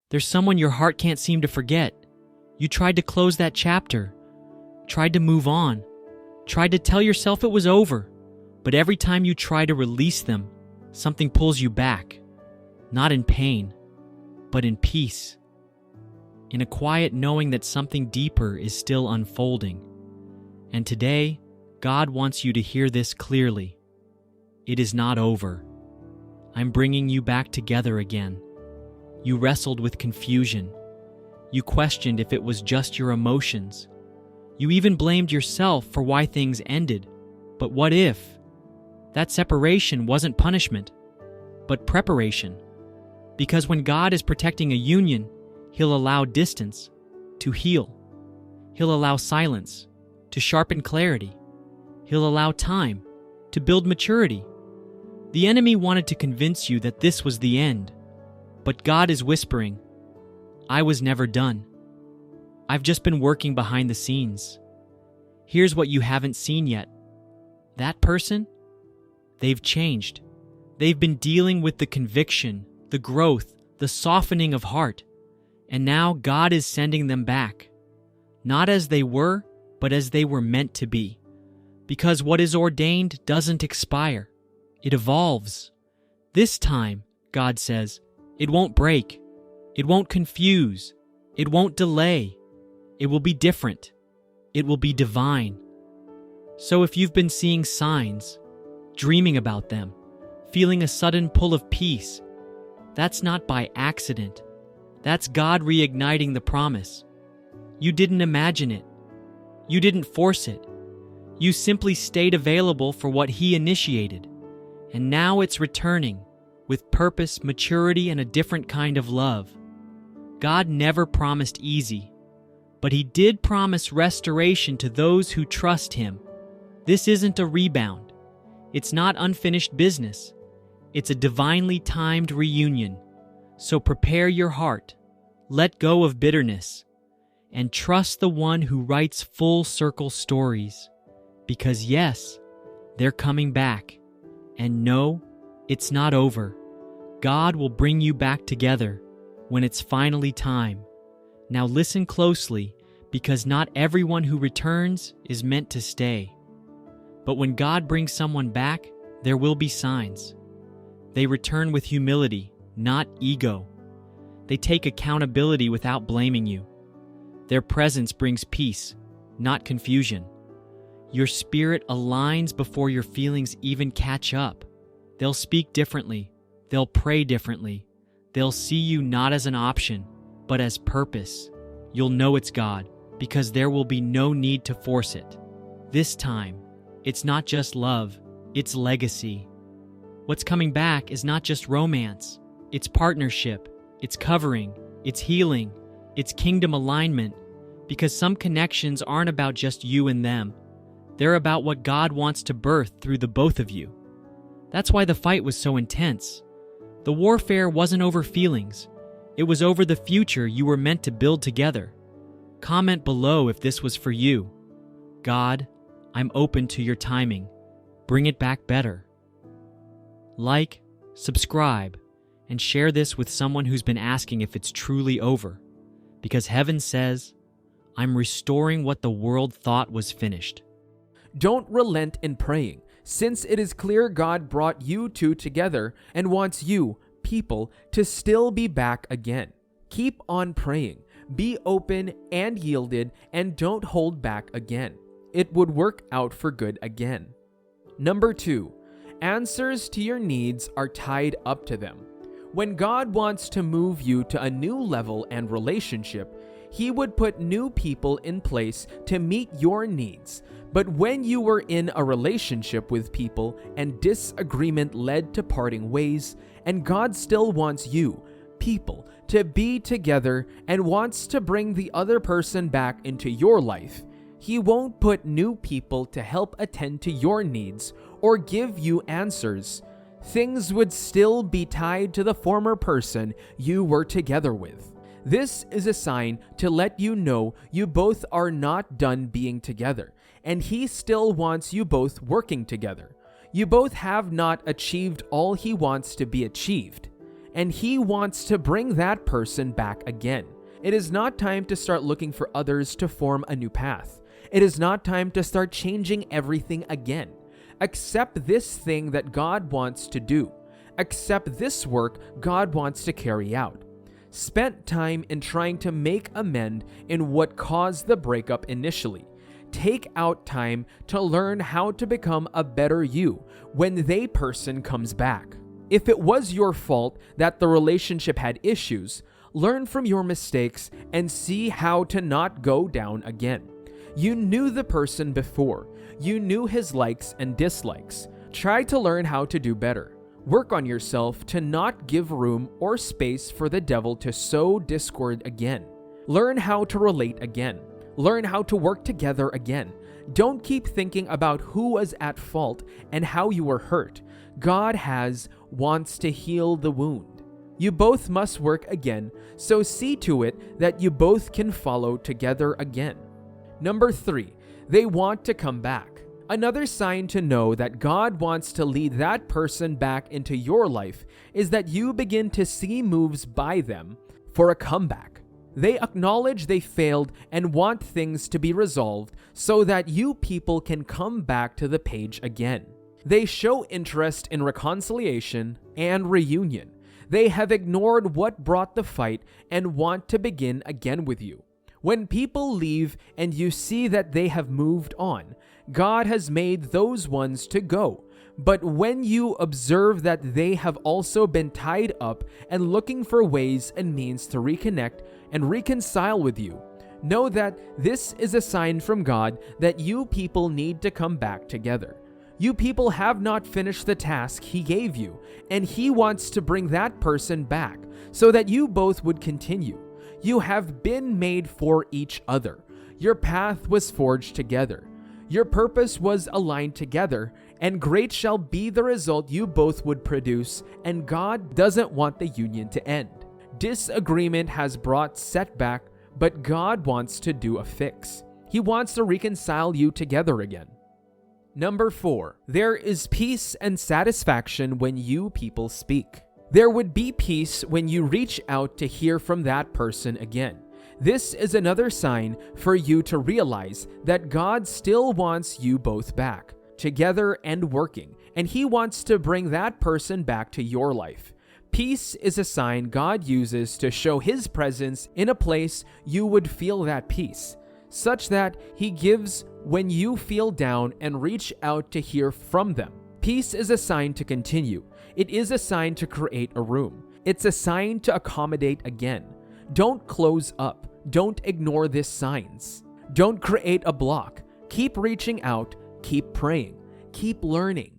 There's someone your heart can't seem to forget. You tried to close that chapter, tried to move on, tried to tell yourself it was over, but every time you try to release them, something pulls you back, not in pain, but in peace, in a quiet knowing that something deeper is still unfolding. And today, God wants you to hear this clearly. It is not over. I'm bringing you back together again. You wrestled with confusion. You questioned if it was just your emotions. You even blamed yourself for why things ended. But what if? That separation wasn't punishment, but preparation. Because when God is protecting a union, He'll allow distance to heal. He'll allow silence to sharpen clarity. He'll allow time to build maturity. The enemy wanted to convince you that this was the end, but God is whispering, I was never done. I've just been working behind the scenes. Here's what you haven't seen yet. That person, they've changed. They've been dealing with the conviction, the growth, the softening of heart. And now God is sending them back. Not as they were, but as they were meant to be. Because what is ordained doesn't expire. It evolves. This time, God says, it won't break. It won't confuse. It won't delay. It will be different. It will be divine. So if you've been seeing signs, dreaming about them, feeling a sudden pull of peace, that's not by accident. That's God reigniting the promise. You didn't imagine it. You didn't force it. You simply stayed available for what He initiated. And now it's returning with purpose, maturity, and a different kind of love. God never promised easy, but He did promise restoration to those who trust Him. This isn't a rebound. It's not unfinished business. It's a divinely timed reunion. So prepare your heart, let go of bitterness, and trust the one who writes full circle stories. Because yes, they're coming back. And no, it's not over. God will bring you back together when it's finally time. Now listen closely, because not everyone who returns is meant to stay. But when God brings someone back, there will be signs. They return with humility, not ego. They take accountability without blaming you. Their presence brings peace, not confusion. Your spirit aligns before your feelings even catch up. They'll speak differently. They'll pray differently. They'll see you not as an option, but as purpose. You'll know it's God, because there will be no need to force it. This time, it's not just love, it's legacy. What's coming back is not just romance. It's partnership, it's covering, it's healing, it's kingdom alignment. Because some connections aren't about just you and them. They're about what God wants to birth through the both of you. That's why the fight was so intense. The warfare wasn't over feelings. It was over the future you were meant to build together. Comment below if this was for you. God, I'm open to your timing. Bring it back better. Like, subscribe, and share this with someone who's been asking if it's truly over. Because heaven says, I'm restoring what the world thought was finished. Don't relent in praying, since it is clear God brought you two together and wants you, people, to still be back again. Keep on praying, be open and yielded, and don't hold back again. It would work out for good again. Number 2, answers to your needs are tied up to them. When God wants to move you to a new level and relationship, He would put new people in place to meet your needs. But when you were in a relationship with people and disagreement led to parting ways, and God still wants you, people, to be together and wants to bring the other person back into your life, He won't put new people to help attend to your needs or give you answers. Things would still be tied to the former person you were together with. This is a sign to let you know you both are not done being together, and He still wants you both working together. You both have not achieved all He wants to be achieved. and He wants to bring that person back again. It is not time to start looking for others to form a new path. It is not time to start changing everything again. Accept this thing that God wants to do. Accept this work God wants to carry out. Spend time in trying to make amend in what caused the breakup initially. Take out time to learn how to become a better you when they person comes back. If it was your fault that the relationship had issues, learn from your mistakes and see how to not go down again. You knew the person before. You knew his likes and dislikes. Try to learn how to do better. Work on yourself to not give room or space for the devil to sow discord again. Learn how to relate again. Learn how to work together again. Don't keep thinking about who was at fault and how you were hurt. God wants to heal the wound. You both must work again, so see to it that you both can follow together again. Number 3, they want to come back. Another sign to know that God wants to lead that person back into your life is that you begin to see moves by them for a comeback. They acknowledge they failed and want things to be resolved so that you people can come back to the page again. They show interest in reconciliation and reunion. They have ignored what brought the fight and want to begin again with you. When people leave and you see that they have moved on, God has made those ones to go. But when you observe that they have also been tied up and looking for ways and means to reconnect and reconcile with you, know that this is a sign from God that you people need to come back together. You people have not finished the task He gave you, and He wants to bring that person back so that you both would continue. You have been made for each other. Your path was forged together. Your purpose was aligned together, and great shall be the result you both would produce, and God doesn't want the union to end. Disagreement has brought setback, but God wants to do a fix. He wants to reconcile you together again. Number 4, there is peace and satisfaction when you people speak. There would be peace when you reach out to hear from that person again. This is another sign for you to realize that God still wants you both back, together and working, and He wants to bring that person back to your life. Peace is a sign God uses to show His presence in a place you would feel that peace, such that He gives when you feel down and reach out to hear from them. Peace is a sign to continue. It is a sign to create a room. It's a sign to accommodate again. Don't close up. Don't ignore these signs. Don't create a block. Keep reaching out. Keep praying. Keep learning.